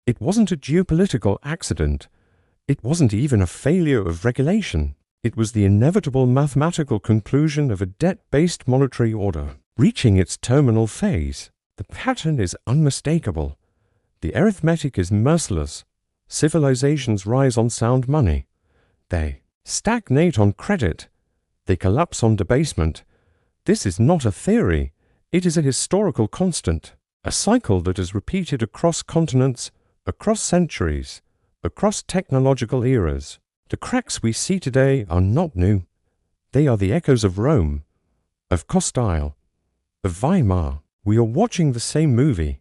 It wasn't a geopolitical accident. It wasn't even a failure of regulation. It was the inevitable mathematical conclusion of a debt-based monetary order, reaching its terminal phase. The pattern is unmistakable. The arithmetic is merciless. Civilizations rise on sound money. They stagnate on credit. They collapse on debasement. This is not a theory. It is a historical constant, a cycle that is repeated across continents, across centuries, across technological eras. The cracks we see today are not new. They are the echoes of Rome, of Castile, of Weimar. We are watching the same movie.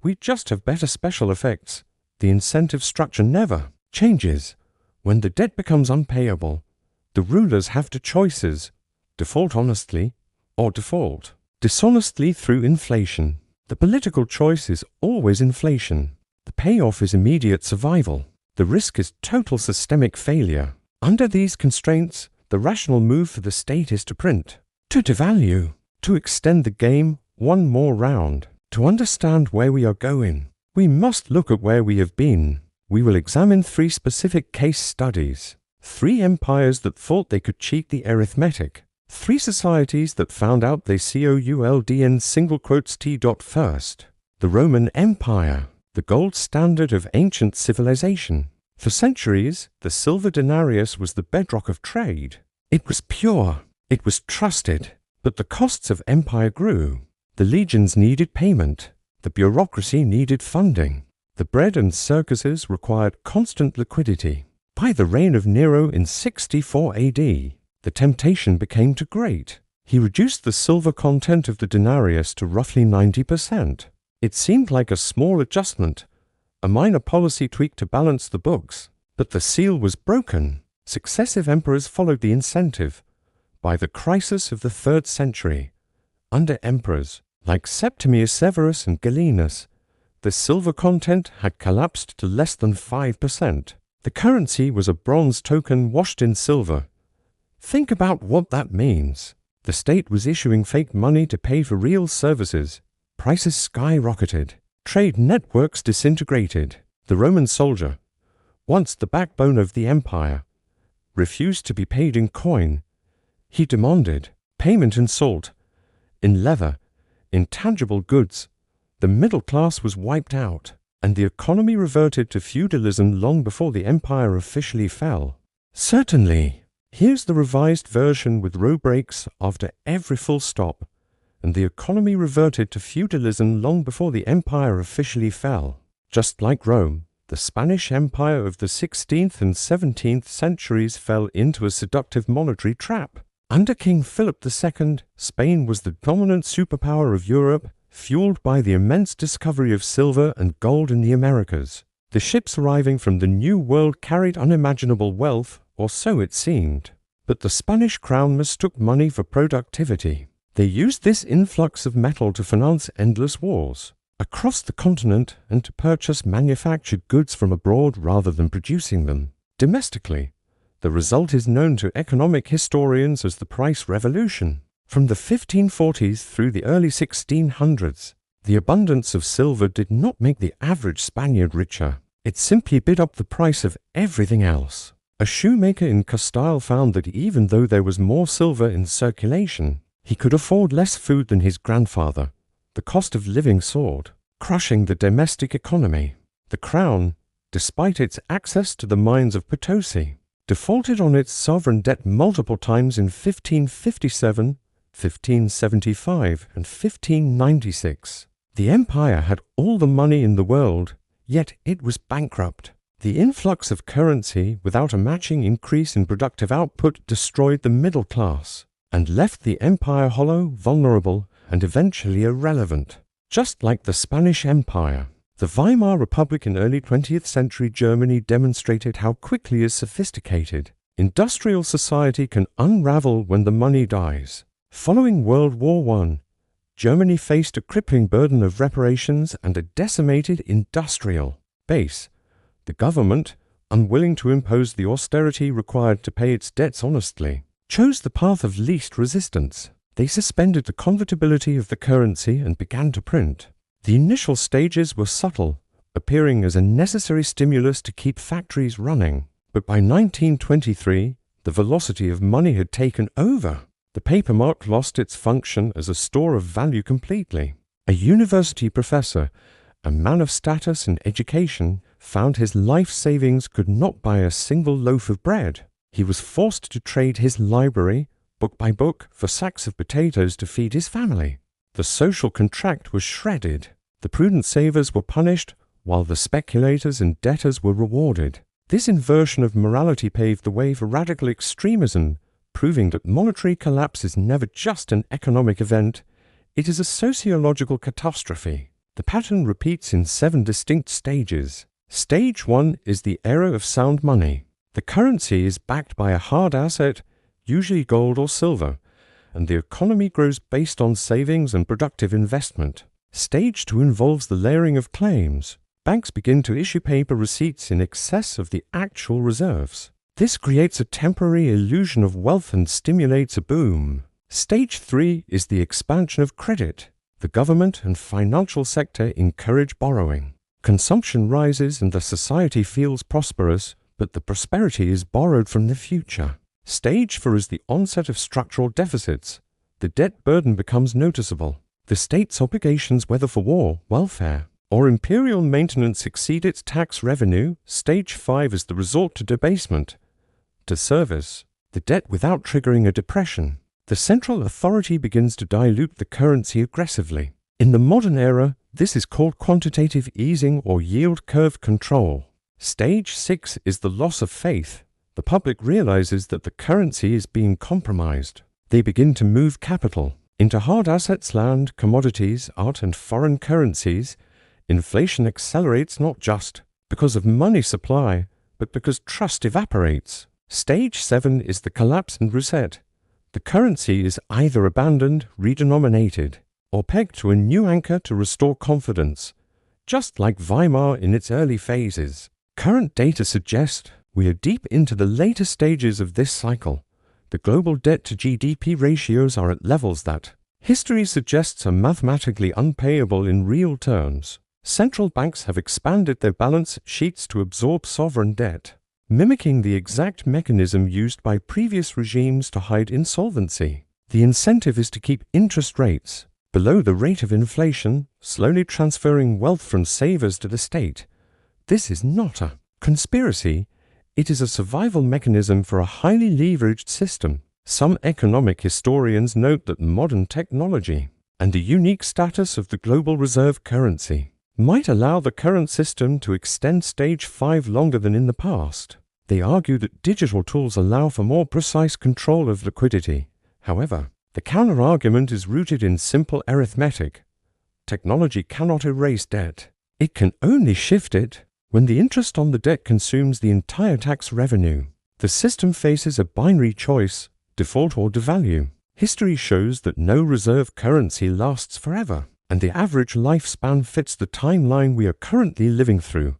We just have better special effects. The incentive structure never changes. When the debt becomes unpayable, the rulers have two choices: default honestly or default dishonestly through inflation. The political choice is always inflation. The payoff is immediate survival. The risk is total systemic failure. Under these constraints, the rational move for the state is to print, to devalue, to extend the game one more round. To understand where we are going, we must look at where we have been. We will examine 3 specific case studies. 3 empires that thought they could cheat the arithmetic. 3 societies that found out they COULDN single quotes T. First. The Roman Empire, the gold standard of ancient civilization. For centuries, the silver denarius was the bedrock of trade. It was pure. It was trusted. But the costs of empire grew. The legions needed payment. The bureaucracy needed funding. The bread and circuses required constant liquidity. By the reign of Nero in 64 AD, the temptation became too great. He reduced the silver content of the denarius to roughly 90%. It seemed like a small adjustment, a minor policy tweak to balance the books. But the seal was broken. Successive emperors followed the incentive. By the crisis of the 3rd century, under emperors like Septimius Severus and Gallienus, the silver content had collapsed to less than 5%. The currency was a bronze token washed in silver. Think about what that means. The state was issuing fake money to pay for real services. Prices skyrocketed. Trade networks disintegrated. The Roman soldier, once the backbone of the empire, refused to be paid in coin. He demanded payment in salt, in leather, in tangible goods. The middle class was wiped out, and the economy reverted to feudalism long before the empire officially fell. Certainly, here's the revised version with row breaks after every full stop, and the economy reverted to feudalism long before the empire officially fell. Just like Rome, the Spanish Empire of the 16th and 17th centuries fell into a seductive monetary trap. Under King Philip II, Spain was the dominant superpower of Europe, fueled by the immense discovery of silver and gold in the Americas. The ships arriving from the New World carried unimaginable wealth, or so it seemed. But the Spanish crown mistook money for productivity. They used this influx of metal to finance endless wars across the continent and to purchase manufactured goods from abroad rather than producing them domestically. The result is known to economic historians as the price revolution. From the 1540s through the early 1600s, the abundance of silver did not make the average Spaniard richer. It simply bid up the price of everything else. A shoemaker in Castile found that even though there was more silver in circulation, he could afford less food than his grandfather. The cost of living soared, crushing the domestic economy. The crown, despite its access to the mines of Potosi, defaulted on its sovereign debt multiple times in 1557, 1575, and 1596. The empire had all the money in the world, yet it was bankrupt. The influx of currency without a matching increase in productive output destroyed the middle class and left the empire hollow, vulnerable, and eventually irrelevant. Just like the Spanish Empire, the Weimar Republic in early 20th century Germany demonstrated how quickly a sophisticated, industrial society can unravel when the money dies. Following World War I, Germany faced a crippling burden of reparations and a decimated industrial base. The government, unwilling to impose the austerity required to pay its debts honestly, chose the path of least resistance. They suspended the convertibility of the currency and began to print. The initial stages were subtle, appearing as a necessary stimulus to keep factories running. But by 1923, the velocity of money had taken over. The paper mark lost its function as a store of value completely. A university professor, a man of status and education, found his life savings could not buy a single loaf of bread. He was forced to trade his library, book by book, for sacks of potatoes to feed his family. The social contract was shredded. The prudent savers were punished, while the speculators and debtors were rewarded. This inversion of morality paved the way for radical extremism, proving that monetary collapse is never just an economic event, it is a sociological catastrophe. The pattern repeats in 7 distinct stages. Stage 1 is the era of sound money. The currency is backed by a hard asset, usually gold or silver, and the economy grows based on savings and productive investment. Stage 2 involves the layering of claims. Banks begin to issue paper receipts in excess of the actual reserves. This creates a temporary illusion of wealth and stimulates a boom. Stage 3 is the expansion of credit. The government and financial sector encourage borrowing. Consumption rises and the society feels prosperous, but the prosperity is borrowed from the future. Stage 4 is the onset of structural deficits. The debt burden becomes noticeable. The state's obligations, whether for war, welfare, or imperial maintenance, exceed its tax revenue. Stage 5 is the resort to debasement, to service the debt without triggering a depression. The central authority begins to dilute the currency aggressively. In the modern era, this is called quantitative easing or yield curve control. Stage 6 is the loss of faith. The public realizes that the currency is being compromised. They begin to move capital into hard assets, land, commodities, art, and foreign currencies. Inflation accelerates not just because of money supply, but because trust evaporates. Stage 7 is the collapse and reset. The currency is either abandoned, redenominated, or pegged to a new anchor to restore confidence, just like Weimar in its early phases. Current data suggest we are deep into the later stages of this cycle. The global debt to GDP ratios are at levels that history suggests are mathematically unpayable in real terms. Central banks have expanded their balance sheets to absorb sovereign debt, mimicking the exact mechanism used by previous regimes to hide insolvency. The incentive is to keep interest rates below the rate of inflation, slowly transferring wealth from savers to the state. This is not a conspiracy. It is a survival mechanism for a highly leveraged system. Some economic historians note that modern technology and the unique status of the global reserve currency might allow the current system to extend stage 5 longer than in the past. They argue that digital tools allow for more precise control of liquidity. However, the counter-argument is rooted in simple arithmetic. Technology cannot erase debt. It can only shift it. When the interest on the debt consumes the entire tax revenue, the system faces a binary choice: default or devalue. History shows that no reserve currency lasts forever, and the average lifespan fits the timeline we are currently living through.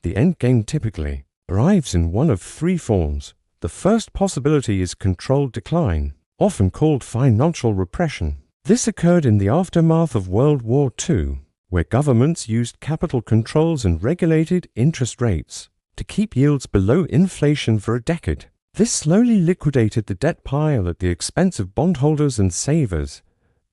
The endgame typically arrives in one of 3 forms. The first possibility is controlled decline, often called financial repression. This occurred in the aftermath of World War II, where governments used capital controls and regulated interest rates to keep yields below inflation for a decade. This slowly liquidated the debt pile at the expense of bondholders and savers.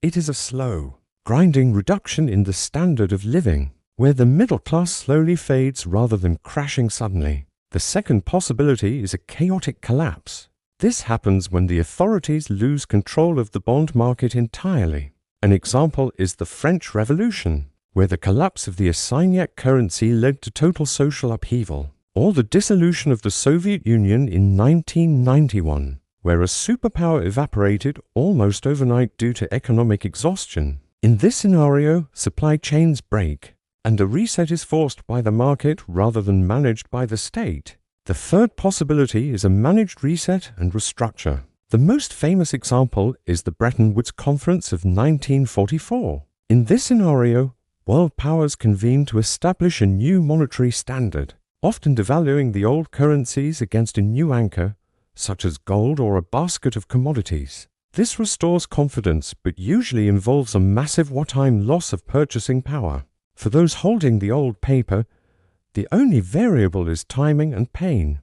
It is a slow, grinding reduction in the standard of living, where the middle class slowly fades rather than crashing suddenly. The second possibility is a chaotic collapse. This happens when the authorities lose control of the bond market entirely. An example is the French Revolution, where the collapse of the assignat currency led to total social upheaval, or the dissolution of the Soviet Union in 1991, where a superpower evaporated almost overnight due to economic exhaustion. In this scenario, supply chains break, and a reset is forced by the market rather than managed by the state. The third possibility is a managed reset and restructure. The most famous example is the Bretton Woods Conference of 1944. In this scenario, world powers convene to establish a new monetary standard, often devaluing the old currencies against a new anchor, such as gold or a basket of commodities. This restores confidence, but usually involves a massive wartime loss of purchasing power. For those holding the old paper, the only variable is timing and pain.